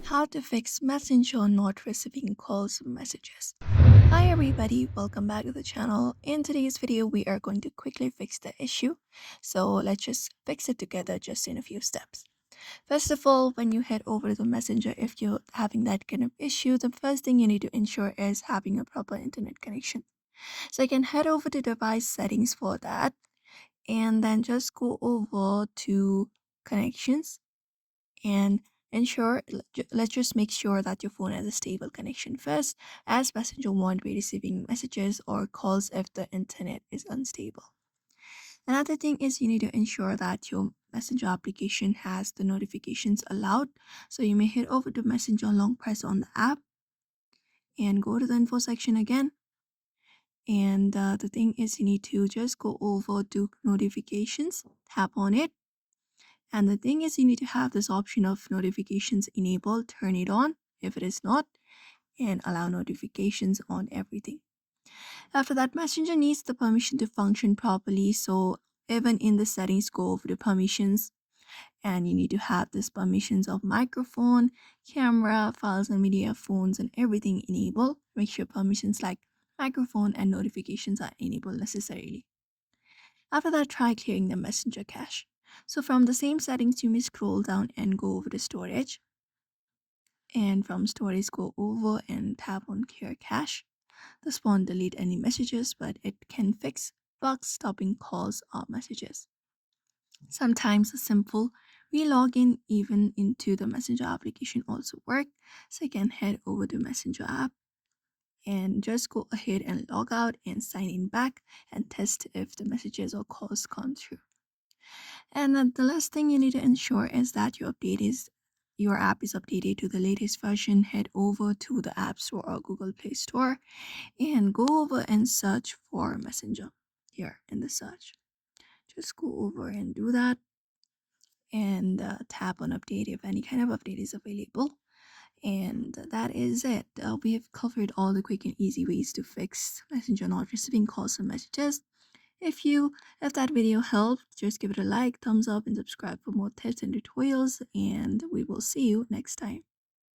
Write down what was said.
How to fix Messenger not receiving calls or messages. Hi everybody, welcome back to the channel. In today's video, we are going to quickly fix the issue. So let's just fix it together just in a few steps. First of all, when you head over to the Messenger, if you're having that kind of issue, the first thing you need to ensure is having a proper internet connection. So you can head over to device settings for that and then just go over to connections and let's just make sure that your phone has a stable connection first, as Messenger won't be receiving messages or calls if the internet is unstable. Another thing is you need to ensure that your Messenger application has the notifications allowed. So you may head over to Messenger, long press on the app and go to the info section again. And the thing is you need to just go over to notifications, tap on it. And the thing is, you need to have this option of notifications enabled, turn it on if it is not, and allow notifications on everything. After that, Messenger needs the permission to function properly. So even in the settings, go over to permissions, and you need to have this permissions of microphone, camera, files and media, phones, and everything enabled. Make sure permissions like microphone and notifications are enabled necessarily. After that, try clearing the Messenger cache. So from the same settings, you may scroll down and go over to storage. And from storage, go over and tap on clear cache. This won't delete any messages, but it can fix bugs stopping calls or messages. Sometimes a simple re-login even into the Messenger application also work. So you can head over to Messenger app and just go ahead and log out and sign in back and test if the messages or calls come through. And then the last thing you need to ensure is that your app is updated to the latest version. Head over to the App Store or Google Play Store and go over and search for Messenger here in the search. Just go over and do that and tap on update if any kind of update is available. And that is it. We have covered all the quick and easy ways to fix Messenger not receiving calls or messages. If that video helped, just give it a like, thumbs up, and subscribe for more tips and tutorials, and we will see you next time.